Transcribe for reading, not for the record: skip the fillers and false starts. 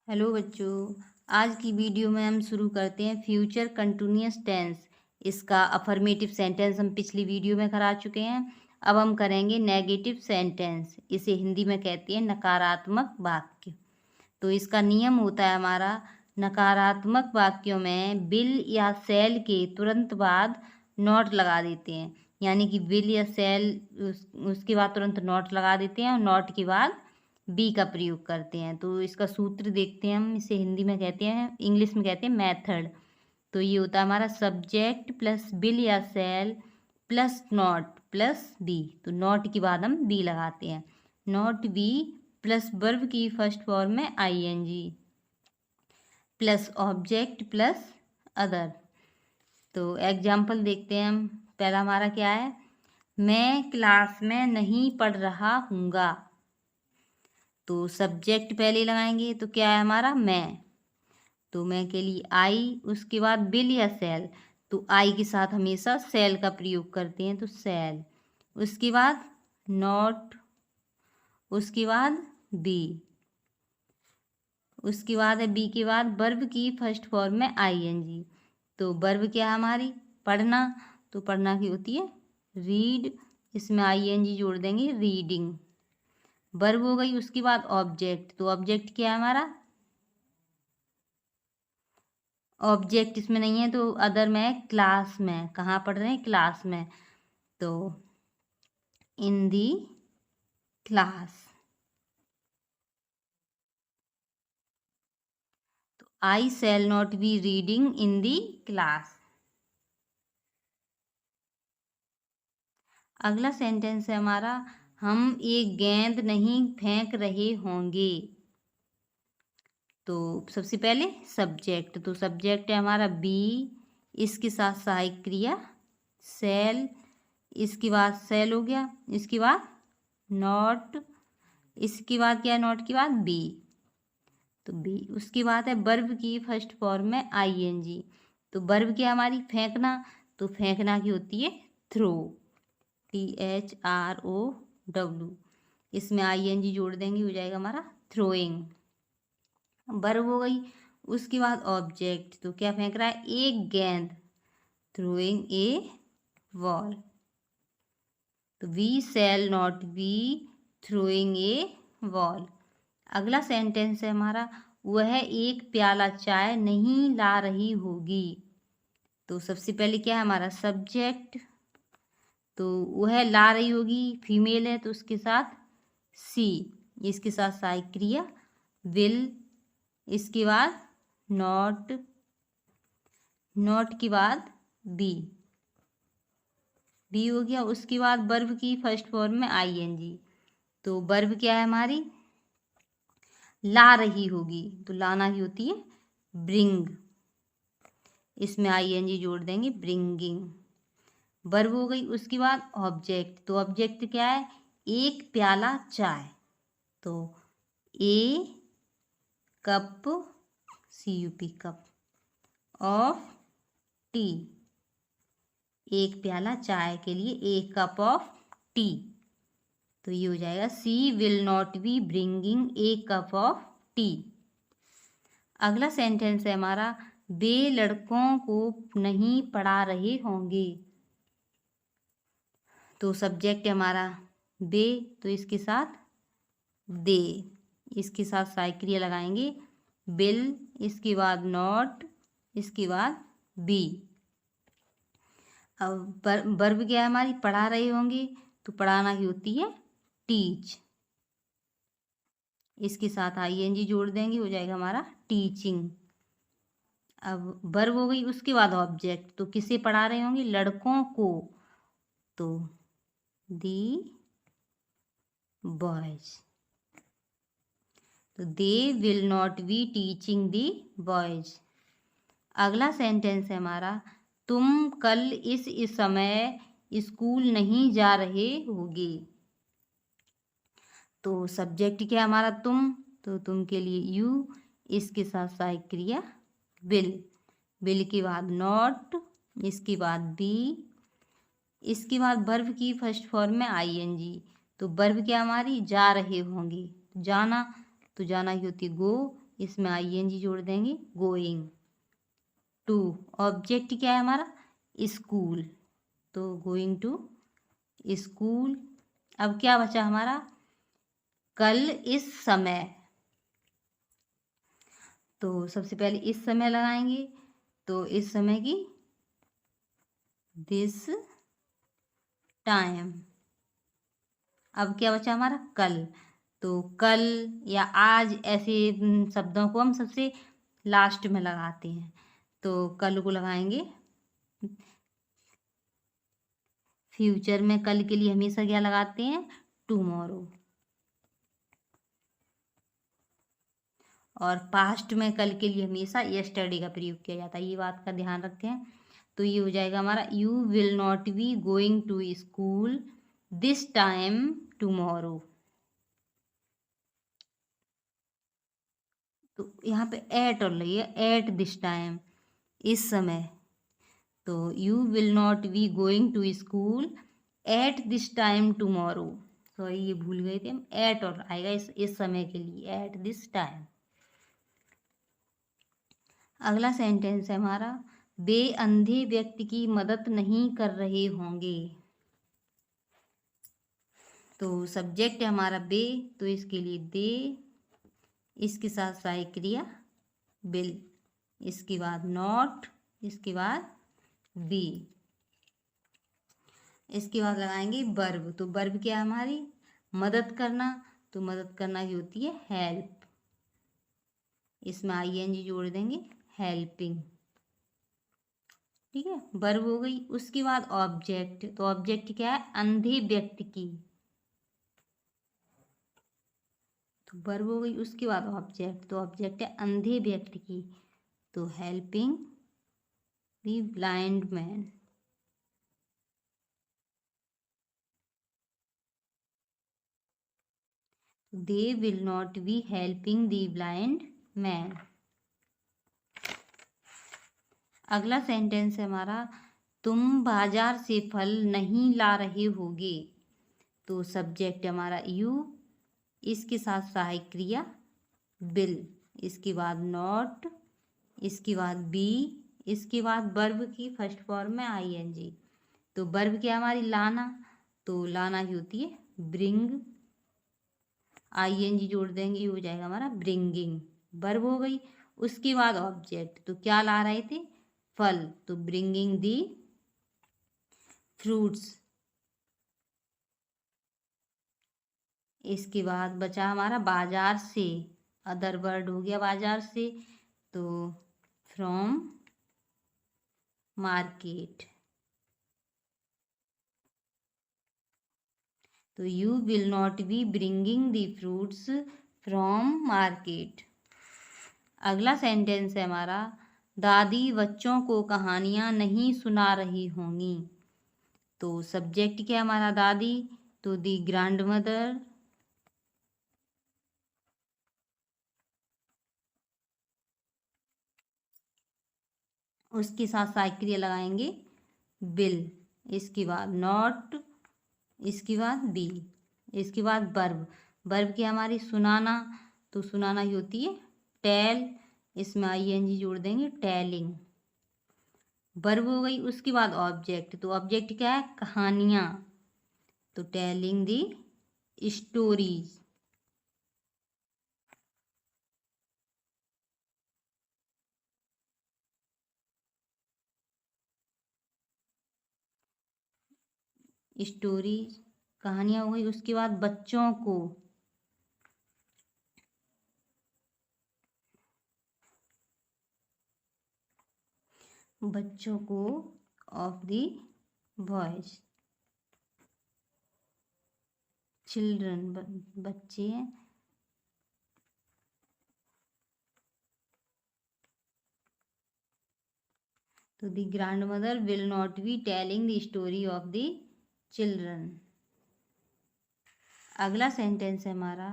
Hello बच्चों, आज की वीडियो में हम शुरू करते हैं फ्यूचर कंटिन्यूअस टेंस। इसका अफर्मेटिव सेंटेंस हम पिछली वीडियो में करा चुके हैं। अब हम करेंगे नेगेटिव सेंटेंस। इसे हिंदी में कहते हैं नकारात्मक वाक्य। तो इसका नियम होता है हमारा, नकारात्मक वाक्यों में विल या शैल के तुरंत बाद नॉट लगा देते हैं। यानी कि विल या शैल उसके बाद तुरंत नॉट लगा देते हैं और नॉट के बाद बी का प्रयोग करते हैं। तो इसका सूत्र देखते हैं हम। इसे हिंदी में कहते हैं, इंग्लिश में कहते हैं मेथड। तो ये होता है हमारा सब्जेक्ट प्लस विल या shall plus not plus be. तो नॉट के बाद हम बी लगाते हैं। नॉट बी प्लस वर्ब की फर्स्ट फॉर्म में ING plus object plus other. तो एग्जाम्पल देखते हैं हम। पहला हमारा क्या है, मैं क्लास में नहीं पढ़ रहा हूँगा। तो सब्जेक्ट पहले लगाएंगे तो क्या है हमारा, मैं। तो मैं के लिए आई, उसके बाद विल या शैल। तो आई के साथ हमेशा शैल का प्रयोग करते हैं, तो शैल। उसके बाद नॉट, उसके बाद बी, उसके बाद है बी के बाद वर्ब की फर्स्ट फॉर्म में आईएनजी। तो वर्ब क्या है हमारी, पढ़ना। तो पढ़ना की होती है रीड, इसमें आईएनजी जोड़ देंगे, रीडिंग। वर्ब हो गई। उसके बाद ऑब्जेक्ट। तो ऑब्जेक्ट क्या है हमारा, ऑब्जेक्ट इसमें नहीं है तो अदर में क्लास में, कहाँ पढ़ रहे हैं, क्लास में। तो इन दी क्लास। तो I shall not be reading in the class. अगला सेंटेंस है हमारा, हम एक गेंद नहीं फेंक रहे होंगे। तो सबसे पहले सब्जेक्ट। तो सब्जेक्ट है हमारा बी, इसके साथ सहायक क्रिया शैल, इसके बाद शैल हो गया। इसके बाद नॉट, इसके बाद क्या है, नॉट के बाद बी। तो बी। उसके बाद है वर्ब की फर्स्ट फॉर्म में आईएनजी। तो वर्ब क्या हमारी, फेंकना। तो फेंकना की होती है थ्रो, THROW। इसमें आईएनजी जोड़ देंगे, हो जाएगा हमारा थ्रोइंग। वर्ब हो गई। उसके बाद ऑब्जेक्ट। तो क्या फेंक रहा है, एक गेंद, थ्रोइंग ए बॉल। तो we shall not be throwing a ball. अगला सेंटेंस है हमारा, वह एक प्याला चाय नहीं ला रही होगी। तो सबसे पहले क्या है हमारा सब्जेक्ट। तो वह ला रही होगी फीमेल है, तो उसके साथ सी, इसके साथ सहायक क्रिया विल। इसके बाद नॉट, नॉट के बाद बी, बी हो गया। उसके बाद वर्ब की फर्स्ट फॉर्म में आईएनजी। तो वर्ब क्या है हमारी, ला रही होगी। तो लाना ही होती है ब्रिंग, इसमें आईएनजी जोड़ देंगे, ब्रिंगिंग। वर्ब हो गई। उसके बाद ऑब्जेक्ट। तो ऑब्जेक्ट क्या है, एक प्याला चाय। तो a cup, CUP cup, of tea, एक प्याला चाय के लिए एक कप ऑफ टी। तो ये हो जाएगा she will not be bringing a cup of tea. अगला सेंटेंस है हमारा, वे लड़कों को नहीं पढ़ा रहे होंगे। तो सब्जेक्ट है हमारा वे, तो इसके साथ दे, इसके साथ सहायक क्रिया लगाएंगे बिल, इसके बाद नॉट, इसके बाद बी। अब वर्ब क्या है हमारी, पढ़ा रहे होंगे। तो पढ़ाना की होती है टीच, इसके साथ आईएनजी जोड़ देंगे, हो जाएगा हमारा टीचिंग। अब वर्ब हो गई। उसके बाद ऑब्जेक्ट। तो किसे पढ़ा रहे होंगे, लड़कों को। तो दी बॉयज। तो they will not be teaching the boys. अगला सेंटेंस है हमारा, तुम कल इस समय स्कूल नहीं जा रहे होगे। तो सब्जेक्ट क्या है हमारा, तुम। तो तुम के लिए यू, इसके साथ सहायक क्रिया विल, विल के बाद नॉट, इसके बाद बी, इसके बाद वर्ब की फर्स्ट फॉर्म में आईएनजी। तो वर्ब क्या हमारी, जा रहे होंगे, जाना। तो जाना की होती गो, इसमें आईएनजी जोड़ देंगे, गोइंग टू। ऑब्जेक्ट क्या है हमारा, स्कूल, तो गोइंग टू स्कूल। अब क्या बचा हमारा, कल इस समय, तो सबसे पहले इस समय लगाएंगे, तो इस समय की दिस टाइम। अब क्या बचा हमारा, कल, तो कल या आज ऐसे शब्दों को हम सबसे लास्ट में लगाते हैं, तो कल को लगाएंगे फ्यूचर में। कल के लिए हमेशा क्या लगाते हैं, टुमारो। और पास्ट में कल के लिए हमेशा यस्टरडे का प्रयोग किया जाता है, ये बात का ध्यान रखें। तो ये हो जाएगा हमारा, you will not be going to school this time tomorrow. तो यहाँ पे एट और लगी है, एट दिस टाइम, इस समय। तो you will not be going to school at this time tomorrow. Sorry, ये भूल गए थे हम, एट और आएगा इस समय के लिए, एट दिस टाइम। अगला सेंटेंस है हमारा, वे अंधे व्यक्ति की मदद नहीं कर रहे होंगे। तो सब्जेक्ट है हमारा वे, तो इसके लिए दे, इसके साथ सहायक क्रिया विल, इसके बाद नॉट, इसके बाद बी, इसके बाद लगाएंगे वर्ब। तो वर्ब क्या है हमारी, मदद करना, तो मदद करना की होती है हेल्प, इसमें आईएनजी जोड़ देंगे, हेल्पिंग। ठीक है, वर्ब हो गई। उसके बाद ऑब्जेक्ट, तो ऑब्जेक्ट क्या है, अंधे व्यक्ति की, तो वर्ब हो गई। उसके बाद ऑब्जेक्ट, तो ऑब्जेक्ट है अंधे व्यक्ति की, तो helping the blind man. They will not be helping the blind man. अगला सेंटेंस है हमारा, तुम बाजार से फल नहीं ला रहे होगे। तो सब्जेक्ट हमारा यू, इसके साथ सहायक क्रिया विल, इसके बाद नॉट, इसके बाद बी, इसके बाद वर्ब की फर्स्ट फॉर्म में आईएनजी। तो वर्ब क्या हमारी लाना, तो लाना की होती है ब्रिंग, आईएनजी जोड़ देंगे, ये हो जाएगा हमारा ब्रिंगिंग, वर्ब हो गई। उसके बाद ऑब्जेक्ट, तो क्या ला रहे थे, फल, तो ब्रिंगिंग दी फ्रूट्स। इसके बाद बचा हमारा बाजार से, अदर वर्ड हो गया बाजार से, तो फ्रॉम मार्केट। तो you will not be bringing the fruits from market. अगला सेंटेंस है हमारा, दादी बच्चों को कहानियाँ नहीं सुना रही होंगी। तो सब्जेक्ट क्या है हमारा दादी, तो दी ग्रैंड मदर, उसके साथ सहायक क्रिया लगाएंगे विल, इसके बाद नॉट, इसके बाद बी, इसके बाद वर्ब। वर्ब की हमारी सुनाना, तो सुनाना ही होती है टेल, इसमें आईएनजी जोड़ देंगे, टेलिंग, वर्ब हो गई। उसके बाद ऑब्जेक्ट, तो ऑब्जेक्ट क्या है, कहानियाँ, तो टेलिंग दी स्टोरीज। स्टोरीज कहानियाँ हो गई। उसके बाद बच्चों को, बच्चों को ऑफ द वॉइस, चिल्ड्रन बच्चे हैं, तो the grand mother will not be telling the story of the children. अगला सेंटेंस है हमारा,